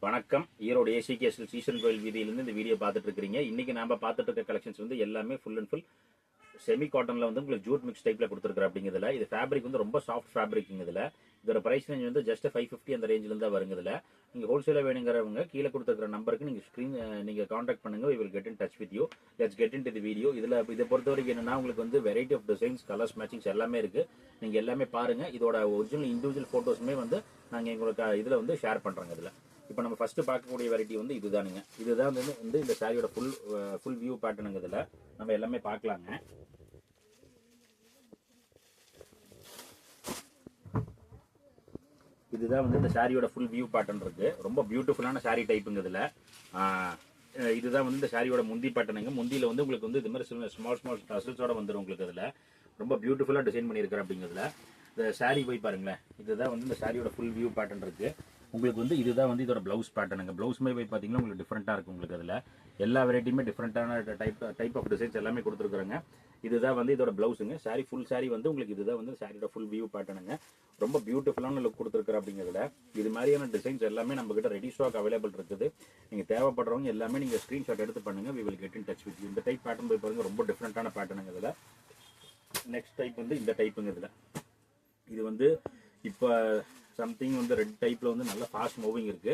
வணக்கம். ஈரோடு ஏசிகேஎஸ்எல் சீசன் கோயில் வீதியிலிருந்து இந்த வீடியோ பார்த்துட்டு இருக்கிறீங்க. இன்னைக்கு நாம பார்த்துட்டு இருக்க கலெக்ஷன்ஸ் வந்து எல்லாமே ஃபுல் அண்ட் ஃபுல் செமி காட்டன்ல வந்து உங்களுக்கு ஜூட் மிக்ஸ் டைப்ல கொடுத்துருக்கேன். அப்படிங்கிறதுல இது ஃபேப்ரிக் வந்து ரொம்ப சாஃப்ட் ஃபேப்ரிக். இதுல இதோட பிரைஸ் ரேஞ்ச் வந்து ஜஸ்ட் 550 அந்த ரேஞ்சில இருந்தா வருங்குதுல. நீங்க ஹோல்சேலா வேணுங்கிறவங்க கீழே கொடுத்துருக்கிற நம்பருக்கு நீங்க கான்டாக்ட் பண்ணுங்க. we will get in touch with you. let's get into the video. இதை பொறுத்த வரைக்கும் என்னன்னா உங்களுக்கு வந்து variety of designs, colours, matchings எல்லாமே இருக்கு. நீங்க எல்லாமே பாருங்க. இதோட ஒரிஜினல் இண்டிவிஜுவல் போட்டோஸுமே வந்து நாங்க எங்களுக்கு இதுல வந்து ஷேர் பண்றோங்க. இதுல இப்போ நம்ம ஃபர்ஸ்ட் பார்க்கக்கூடிய வெரைட்டி வந்து இதுதானுங்க. இதுதான் வந்து இந்த சாரியோட ஃபுல் வியூ பேட்டர்னுங்க. இதுல நம்ம எல்லாமே பார்க்கலாங்க. இதுதான் வந்து இந்த சாரியோட ஃபுல் வியூ பேட்டர்ன் இருக்கு. ரொம்ப பியூட்டிஃபுல்லான சாரி டைப்புங்க. இதுதான் வந்து இந்த சாரியோட முந்தி பேட்டர்னுங்க. முந்தியில வந்து உங்களுக்கு வந்து இது மாதிரி ஸ்மால் டசல்ஸோட வந்துடும் உங்களுக்கு. இதுல ரொம்ப பியூட்டிஃபுல்லா டிசைன் பண்ணியிருக்கிறேன். அப்படிங்கிறதுல இந்த சாரி போய் பாருங்களேன். இதுதான் வந்து இந்த சாரியோட ஃபுல் வியூ பேட்டர்ன் இருக்கு. உங்களுக்கு வந்து இதுதான் வந்து இதோட பிளவுஸ் பேட்டர்னுங்க. பிளவுஸ்மே போய் பார்த்தீங்கன்னா உங்களுக்கு டிஃப்ரெண்ட்டாக இருக்கும். உங்களுக்கு அதில் எல்லா வெரைட்டியுமே டிஃப்ரெண்ட்டான டைப் ஆஃப் டிசைன்ஸ் எல்லாமே கொடுத்துருக்குறாங்க. இதுதான் வந்து இதோட பிளவுஸுங்க. சாரி ஃபுல் சாரி வந்து உங்களுக்கு இதுதான் வந்து சாரியோட ஃபுல் வியூ பேட்டர்னுங்க. ரொம்ப பியூட்டிஃபுல்லான லுக் கொடுத்துருக்குற. அப்படிங்கிறதுல இது மாதிரியான டிசைன்ஸ் எல்லாமே நம்ம கிட்ட ரெடி ஸ்டாக் அவைலபிள் இருக்குது. நீங்கள் தேவைப்படுறவங்க எல்லாமே நீங்கள் ஸ்க்ரீன்ஷாட் எடுத்து பண்ணுங்க. we will get in touch with you. இந்த டைப் பேட்டர்ன் போய் பாருங்க. ரொம்ப டிஃப்ரெண்ட்டான பேட்டர்னுங்க. இதில் நெக்ஸ்ட் டைப் வந்து இந்த டைப்புங்க. இதில் இது வந்து இப்போ சம்திங் வந்து ரெட் டைப்ல வந்து நல்ல ஃபாஸ்ட் மூவிங் இருக்கு.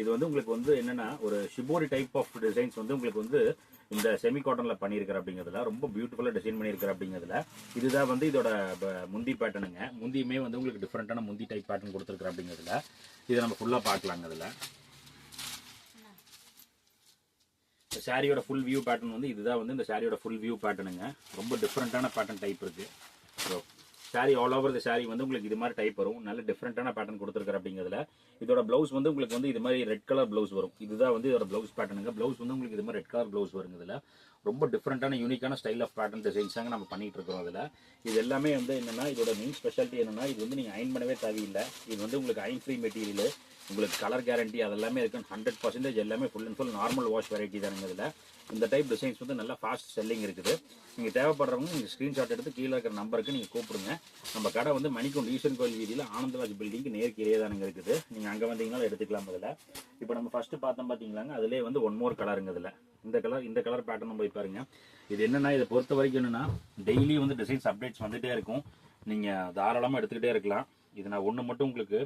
இது வந்து உங்களுக்கு வந்து என்னன்னா ஒரு ஷிபோரி டைப் ஆஃப் டிசைன்ஸ் வந்து உங்களுக்கு வந்து இந்த செமி காட்டன்ல பண்ணியிருக்கிற. அப்படிங்கிறதுல ரொம்ப பியூட்டிஃபுல்லா டிசைன் பண்ணியிருக்கிற. அப்படிங்கிறதுல இதுதான் வந்து இதோட முந்தி பேட்டர்னுங்க. முந்தியுமே வந்து உங்களுக்கு டிஃப்ரெண்டான முந்தி டைப் பேட்டர்ன் கொடுத்துருக்குற. அப்படிங்கிறதுல இதை நம்ம ஃபுல்லா பார்க்கலாங்க. இதுல சாரியோட ஃபுல் வியூ பேட்டர்ன் வந்து இதுதான் வந்து இந்த சாரியோட ஃபுல் வியூ பேட்டர்னுங்க. ரொம்ப டிஃப்ரெண்டான பேட்டர்ன் டைப் இருக்கு. So sorry all over the sorry வந்து உங்களுக்கு இது மாதிரி டைப் வரும். நல்ல டிஃப்ரெண்டான பேட்டர்ன் கொடுத்துருக்காரு. அப்படிங்கிறதுல இதோட பிளவுஸ் வந்து உங்களுக்கு வந்து இது மாதிரி ரெட் கலர் பிளவுஸ் வரும். இதுதான் வந்து இதோட பிளவுஸ் பேட்டர்னுங்க. பிளவுஸ் வந்து உங்களுக்கு இது மாதிரி ரெட் கலர் பிளவுஸ் வருங்க. இதுல ரொம்ப டிஃப்ரெண்டான யூனிக்கான ஸ்டைல் ஆஃப் பேட்டர்ன் டிசைன்ஸ் தாங்க நம்ம பண்ணிட்டு இருக்கோம். அதுல இது எல்லாமே வந்து என்னன்னா இதோட மெயின் ஸ்பெஷாலிட்டி என்னன்னா இது வந்து நீங்க அயன் பண்ணவே தேவையில்லை. இது வந்து உங்களுக்கு அயன் ஃப்ரீ மெட்டீரியல், உங்களுக்கு கலர் கேரண்டி அதெல்லாமே இருக்கு. 100% எல்லாமே full and full normal wash variety தானுங்க. இதுல இந்த டைப் டிசைன்ஸ் வந்து நல்லா ஃபாஸ்ட் செல்லிங் இருக்குது. நீங்கள் தேவைப்படுறவங்க நீங்கள் ஸ்க்ரீன்ஷாட் எடுத்து கீழே இருக்கிற நம்பருக்கு நீங்கள் கூப்பிடுங்க. நம்ம கடை வந்து மணிக்கூண்டு ஈஸ்வரன் கோயில் வீதியில் ஆனந்தராஜ் பில்டிங்க்கு நேருக்கு தானுங்க இருக்குது. நீங்கள் அங்கே வந்தீங்கனாலும் எடுத்துக்கலாம். அதில் இப்போ நம்ம ஃபர்ஸ்ட் பார்த்தோம் பார்த்தீங்களாங்க. அதிலே வந்து ஒன் மோர் கலருங்க. இதில் இந்த கலர் பேட்டர்ன் போய் பாருங்க. இது என்னன்னா இதை பொறுத்த வரைக்கும் என்னன்னா டெய்லி வந்து டிசைன்ஸ் அப்டேட்ஸ் வந்துகிட்டே இருக்கும். நீங்கள் தாராளமாக எடுத்துக்கிட்டே இருக்கலாம். இது நான் ஒன்று மட்டும் உங்களுக்கு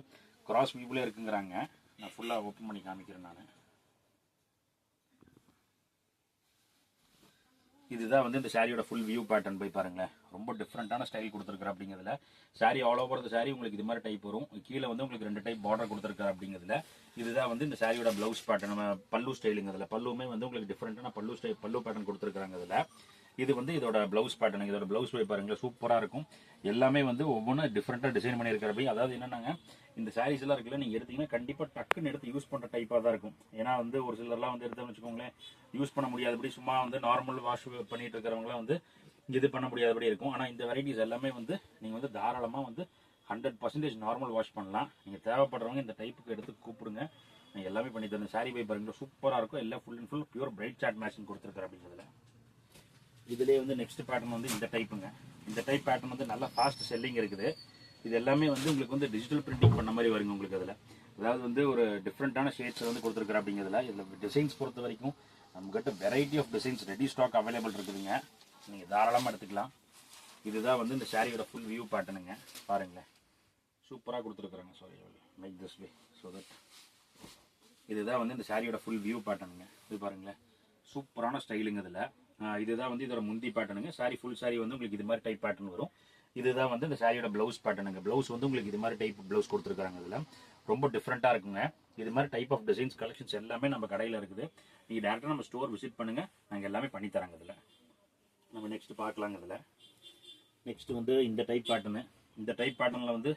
கிராஸ் வியூவில் இருக்குங்கிறாங்க. நான் ஃபுல்லாக ஓப்பன் பண்ணி காமிக்கிறேன். நான் இதுதான் வந்து இந்த சாரியோட ஃபுல் வியூ பேட்டர்ன் போய் பாருங்களேன். ரொம்ப டிஃப்ரெண்டான ஸ்டைல் கொடுத்துருக்காரு. அப்படிங்கிறதுல sorry all over the sorry உங்களுக்கு இது மாதிரி டைப் வரும். கீழே வந்து உங்களுக்கு 2 டைப் பார்டர் கொடுத்துருக்காரு. அப்படிங்கிறதுல இதுதான் வந்து இந்த சாரியோட பிளவுஸ் பேட்டர்ன். நம்ம பல்லு ஸ்டைலுங்க. இதில் பல்லுமே வந்து உங்களுக்கு டிஃப்ரெண்டான பல்லு பேட்டர்ன் கொடுத்துருக்காங்க. இதில் இது வந்து இதோட பிளவுஸ் பேட்டர்ன். இதோட பிளவுஸ் போய் பாருங்க. சூப்பராக இருக்கும். எல்லாமே வந்து ஒவ்வொன்றும் டிஃப்ரெண்டாக டிசைன் பண்ணியிருக்கிற. அதாவது என்னன்னாங்க இந்த சாரீஸ் எல்லாம் இருக்குல்ல, நீங்கள் எடுத்தீங்கன்னா கண்டிப்பாக டக்குன்னு எடுத்து யூஸ் பண்ணுற டைப்பாக தான் இருக்கும். ஏன்னா வந்து ஒரு சிலர்லாம் வந்து எடுத்தோம்னு வச்சுக்கோங்களேன் யூஸ் பண்ண முடியாதபடி சும்மா வந்து நார்மல் வாஷ் பண்ணிட்டு இருக்கிறவங்களாம் வந்து இது பண்ண முடியாதபடி இருக்கும். ஆனால் இந்த வெரைட்டிஸ் எல்லாமே வந்து நீங்கள் வந்து தாராளமாக வந்து 100% நார்மல் வாஷ் பண்ணலாம். நீங்கள் தேவைப்படுறவங்க இந்த டைப்புக்கு எடுத்து கூப்பிடுங்க. நீங்கள் எல்லாமே பண்ணி தரணும். சாரி போய் பாருங்க. சூப்பராக இருக்கும். எல்லாம் full and full pure bright chart matching கொடுத்துருக்காரு. அப்படிங்கிறதுல இதுலேயே வந்து நெக்ஸ்ட் பேட்டர்ன் வந்து இந்த டைப்புங்க. இந்த டைப் பேட்டர்ன் வந்து நல்லா ஃபாஸ்ட் செல்லிங் இருக்குது. இது எல்லாமே வந்து உங்களுக்கு வந்து டிஜிட்டல் பிரிண்டிங் பண்ண மாதிரி வருங்க உங்களுக்கு. அதில் அதாவது வந்து ஒரு டிஃப்ரெண்டான ஷேட்ஸ் வந்து கொடுத்துருக்குற. அப்படிங்கிறதுல இதில் டிசைன்ஸ் பொறுத்த வரைக்கும் நம்மகிட்ட variety of designs ready stock available இருக்குதுங்க. நீங்கள் தாராளமாக எடுத்துக்கலாம். இதுதான் வந்து இந்த சாரியோட ஃபுல் வியூ பேட்டர்னுங்க. பாருங்களேன் சூப்பராக கொடுத்துருக்குறாங்க. Sorry like this way. So that இதுதான் வந்து இந்த சாரியோட ஃபுல் வியூ பேட்டர்னுங்க. இது பாருங்களேன் சூப்பரான ஸ்டைலுங்க. இதில் இதுதான் வந்து இதோட முந்தி பேட்டர்னுங்க. சாரி ஃபுல் சாரி வந்து உங்களுக்கு இது மாதிரி டைப் பேட்டர்ன் வரும். இதுதான் வந்து இந்த சாரியோட பிளவுஸ் பேட்டர்னுங்க. பிளவுஸ் வந்து உங்களுக்கு இது மாதிரி டைப் பிளவுஸ் கொடுத்துருக்காங்க. இதில் ரொம்ப டிஃப்ரெண்ட்டாக இருக்குங்க. இது மாதிரி டைப் ஆஃப் டிசைன்ஸ் கலெக்ஷன்ஸ் எல்லாமே நம்ம கடையில் இருக்குது. நீங்கள் டேரெக்டாக நம்ம ஸ்டோர் விசிட் பண்ணுங்கள். நாங்கள் எல்லாமே பண்ணித்தராங்க. இதில் நம்ம நெக்ஸ்ட் பார்க்கலாங்க. இதில் நெக்ஸ்ட் வந்து இந்த டைப் பேட்டர்னு. இந்த டைப் பேட்டர்னில் வந்து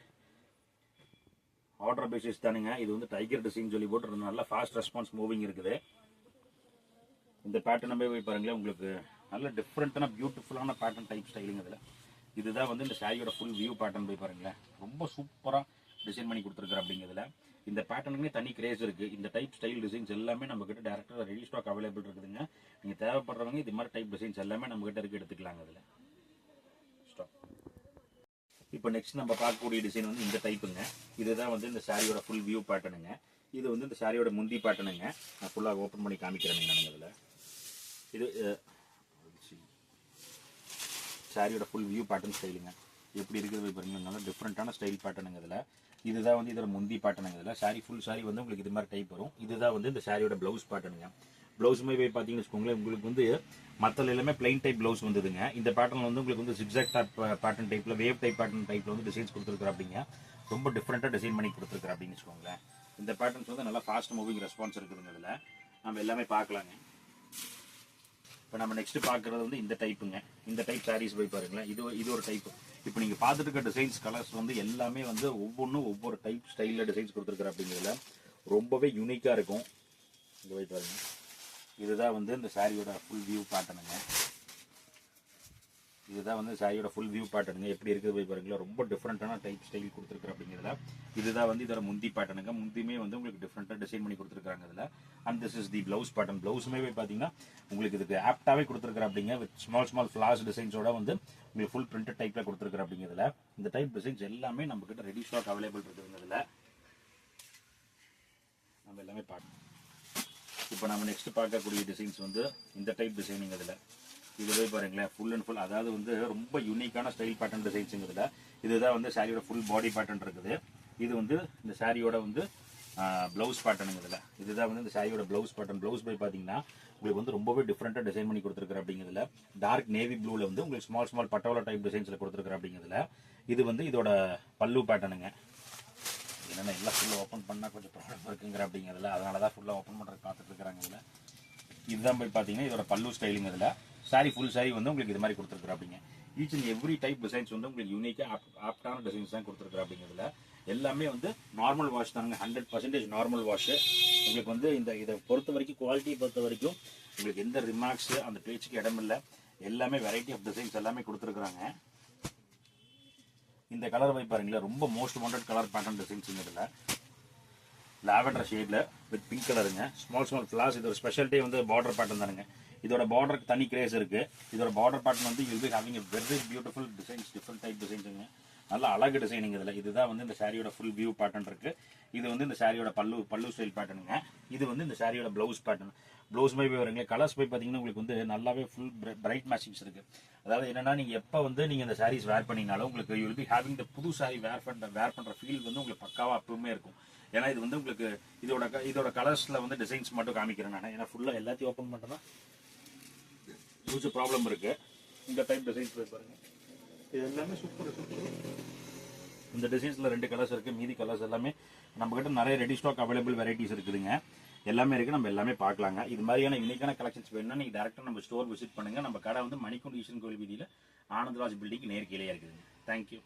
ஆர்டர் பேசிஸ் தானுங்க. இது வந்து டைகர் டிசைன் சொல்லி போட்டு நல்லா ஃபாஸ்ட் ரெஸ்பான்ஸ் மூவிங் இருக்குது. இந்த பேட்டர்ன் போய் பாருங்களேன். உங்களுக்கு நல்ல டிஃப்ரெண்ட்டான பியூட்டிஃபுல்லான பேட்டர்ன் டைப் ஸ்டைலுங்க. இதில் இதுதான் வந்து இந்த சாரியோட ஃபுல் வியூ பேட்டர்ன் போய் பாருங்களேன். ரொம்ப சூப்பராக டிசைன் பண்ணி கொடுத்துருக்காரு. அப்படிங்கிறதுல இந்த பேட்டர்னுமே தனி கிரேஸ் இருக்குது. இந்த டைப் ஸ்டைல் டிசைன்ஸ் எல்லாமே நம்ம கிட்ட டேரக்டாக ரெடி ஸ்டாக் அவைலபிள் இருக்குதுங்க. நீங்கள் தேவைப்படுறவங்க இது மாதிரி டைப் டிசைன்ஸ் எல்லாமே நம்ம கிட்ட இருக்கு, எடுத்துக்கலாங்க. அதில் ஸ்டாக் இப்போ நெக்ஸ்ட் நம்ம பார்க்கக்கூடிய டிசைன் வந்து இந்த டைப்புங்க. இதுதான் வந்து இந்த சாரியோட ஃபுல் வியூ பேட்டர்னுங்க. இது வந்து இந்த சாரியோட முந்தி பேட்டர்னுங்க. நான் ஃபுல்லாக ஓப்பன் பண்ணி காமிக்கிறேனுங்க நான் இதில். இது சாரியோட ஃபுல் வியூ பேட்டர்ன் ஸ்டைலுங்க. எப்படி இருக்குது பாருங்க, நல்லா டிஃப்ரெண்ட்டான ஸ்டைல் பேட்டர்னுங்க இதில். இதுதான் வந்து இதோட முந்தி பேட்டர்னுங்க இதில். சாரி ஃபுல் சாரி வந்து உங்களுக்கு இது மாதிரி டைப் வரும். இதுதான் வந்து இந்த சாரியோட ப்ளவுஸ் பேட்டர்னுங்க. ப்ளவுஸுமே போய் பார்த்தீங்கன்னு வச்சுக்கோங்களேன், உங்களுக்கு வந்து மற்ற எல்லாமே பிளைன் டைப் ப்ளவுஸ் வந்துதுங்க. இந்த பேட்டர்ன் வந்து உங்களுக்கு வந்து ஜிக்ஸாக் டைப் பேட்டர்ன் டைப்பில், வேவ் டைப் பேட்டர்ன் டைப்பில் வந்து டிசைன்ஸ் கொடுத்துருக்குற அப்படிங்க. ரொம்ப டிஃப்ரெண்ட்டாக டிசைன் பண்ணி கொடுத்துருக்குற அப்படின்னு வச்சுக்கோங்களேன். இந்த பேட்டர்ன்ஸ் வந்து நல்லா ஃபாஸ்ட் மூவிங் ரெஸ்பான்ஸ் இருக்குதுங்க இதில். நம்ம எல்லாமே பார்க்கலாங்க. இப்போ நம்ம நெக்ஸ்ட் பார்க்குறது வந்து இந்த டைப்புங்க. இந்த டைப் சாரீஸ் போய் பாருங்களேன். இது ஒரு டைப். இப்போ நீங்கள் பார்த்துட்டு இருக்க டிசைன்ஸ் கலர்ஸ் வந்து எல்லாமே வந்து ஒவ்வொன்றும் ஒவ்வொரு டைப் ஸ்டைலில் டிசைன்ஸ் கொடுத்துருக்குற அப்படிங்கிறதுல ரொம்பவே யூனிக்காக இருக்கும். இங்கே போய் பாருங்க. இதுதான் வந்து இந்த சாரியோட ஃபுல் வியூ பேட்டர்னுங்க. இதுதான் வந்து சாரியோட ஃபுல் வியூ பேட்டர்னுங்க. எப்படி இருக்குது போய் பாருங்களா, ரொம்ப டிஃப்ரெண்ட்டான டைப் ஸ்டைல் கொடுத்துருக்குற அப்படிங்கிறதுல. இதுதான் வந்து இதோட முந்தி பேட்டர்னுங்க. முந்தியுமே வந்து உங்களுக்கு டிஃப்ரெண்ட்டாக டிசைன் பண்ணி கொடுத்துருக்காங்க இதில். And this is the blouse pattern. ப்ளவுஸுமே போய் பார்த்தீங்கன்னா உங்களுக்கு இதுக்கு ஆப்டாகவே கொடுத்துருக்குற அப்படிங்க. வித் ஸ்மால் ஃப்ளாஸ் டிசைன்ஸோட வந்து உங்களுக்கு ஃபுல் பிரிண்டட் டைப்பில் கொடுத்துருக்குற அப்படிங்கிறதுல. இந்த டைப் டிசைன்ஸ் எல்லாமே நம்ம கிட்ட ரெடி ஸ்டாக் அவைலபிள் இருக்குதுங்க இதில். நம்ம எல்லாமே பார்க்கணும். இப்போ நம்ம நெக்ஸ்ட் பார்க்கக்கூடிய டிசைன்ஸ் வந்து இந்த டைப் டிசைனிங் இதில். இதுவே பாருங்களேன், ஃபுல் அண்ட் ஃபுல், அதாவது வந்து ரொம்ப யூனிக்கான ஸ்டைல் பேட்டர்ன் டிசைன்ஸுங்கிறதுல. இதுதான் வந்து சாரியோட ஃபுல் பாடி பேட்டர்ன் இருக்குது. இது வந்து இந்த சாரியோட வந்து ப்ளவுஸ் பேட்டர்னுங்கிறதுல. இதுதான் வந்து இந்த சாரியோட ப்ளவுஸ் பேட்டர்ன். ப்ளவுஸ் போய் பார்த்தீங்கன்னா உங்களுக்கு வந்து ரொம்பவே டிஃப்ரெண்ட்டாக டிசைன் பண்ணி கொடுத்துருக்குற அப்படிங்கிறதுல. டார்க் நேவி ப்ளூவில் வந்து உங்களுக்கு ஸ்மால் பட்டோலா டைப் டிசைன்ஸில் கொடுத்துருக்குற அப்படிங்கிறதுல. இது வந்து இதோட பல்லு பேட்டர்னுங்க. என்னென்ன எல்லாம் ஃபுல்லாக ஓப்பன் பண்ணால் கொஞ்சம் ப்ராப்ளம் இருக்குங்கிற அப்படிங்கிறதுல, அதனால தான் ஃபுல்லாக ஓப்பன் பண்ணுறது பார்த்துட்டு இருக்கிறாங்க இதில். இதுதான் போய் பார்த்தீங்கன்னா இதோட பல்லு ஸ்டைலிங் இதில். சாரி ஃபுல் சாரி வந்து உங்களுக்கு இது மாதிரி கொடுத்துருக்குற அப்படிங்க. Each and every type designs வந்து உங்களுக்கு யூனிக்காக ஆப்டான டிசைன்ஸ் தான் கொடுத்துருக்குற அப்படிங்கிறதுல. எல்லாமே வந்து நார்மல் வாஷ் தாங்க, 100% நார்மல் வாஷ். உங்களுக்கு வந்து இதை பொறுத்த வரைக்கும், குவாலிட்டியை பொறுத்த வரைக்கும் உங்களுக்கு எந்த ரிமார்க்ஸ் அந்த பேச்சுக்கு இடம் இல்லை. எல்லாமே வெரைட்டி ஆஃப் டிசைன்ஸ் எல்லாமே கொடுத்துருக்குறாங்க. இந்த கலர் போய் பாருங்களேன், ரொம்ப most wanted colour pattern designs இதில். லாவெண்டர் ஷேடில் வித் பிங்க் கலருங்க. Small flowers. இதோட ஸ்பெஷாலிட்டி வந்து பார்டர் பேட்டர்ன் தானுங்க. இதோட பார்டருக்கு தனி கிரேஸ் இருக்கு. இதோட பார்டர் பேட்டர்ன் வந்து you'll be having a very beautiful designs, different type டிசைன்ஸுங்க. நல்ல அழகு டிசைனிங் இதில். இதுதான் வந்து இந்த சாரியோட ஃபுல் வியூ பேட்டர்ன் இருக்கு. இது வந்து இந்த சாரியோட பல்லு ஸ்டைல் பேட்டர்னுங்க. இது வந்து இந்த சாரியோட ப்ளவுஸ் பேட்டர்ன். ப்ளவுஸ் போய் வருங்க, கலர்ஸ் போய் பார்த்தீங்கன்னா உங்களுக்கு வந்து நல்லாவே ஃபுல் பிரைட் மேட்சிங்ஸ் இருக்கு. அதாவது என்னன்னா, நீங்க எப்போ வந்து நீங்க இந்த சாரீஸ் வேர் பண்ணினாலும் உங்களுக்கு யூல் பி ஹேவிங் த புது சாரி வேர் பண்ற ஃபீல் வந்து உங்களுக்கு பக்காவா அப்பவுமே இருக்கும். ஏன்னா இது வந்து உங்களுக்கு இதோட கலர்ஸ்ல வந்து டிசைன்ஸ் மட்டும் காமிக்கிறேன் நான். ஏன்னா ஃபுல்லா எல்லாத்தையும் ஓப்பன் பண்ணா கொஞ்சம் ப்ராப்ளம் இருக்கு. இந்த டைப் டிசைன்ஸ் பாருங்க, இது எல்லாமே சூப்பர். இந்த டிசைன்ஸ்ல 2 கலர்ஸ் இருக்கு. மீதி கலர்ஸ் எல்லாமே நம்ம கிட்ட நிறைய ரெடி ஸ்டாக் அவைலபிள் வெரைட்டிஸ் இருக்குதுங்க. எல்லாமே இருக்கு, நம்ம எல்லாமே பார்க்கலாங்க. இது மாதிரியான யூனிக்கான கலெக்ஷன்ஸ் வேணும்னா நீங்க டேரக்டா நம்ம ஸ்டோர் விசிட் பண்ணுங்க. நம்ம கடை வந்து மணிக்கூண்டு ஈஸ்வரன் கோவில் வீதியில ஆனந்தராஜ் பில்டிங் நேர் கீழே இருக்குதுங்க. தேங்க்யூ.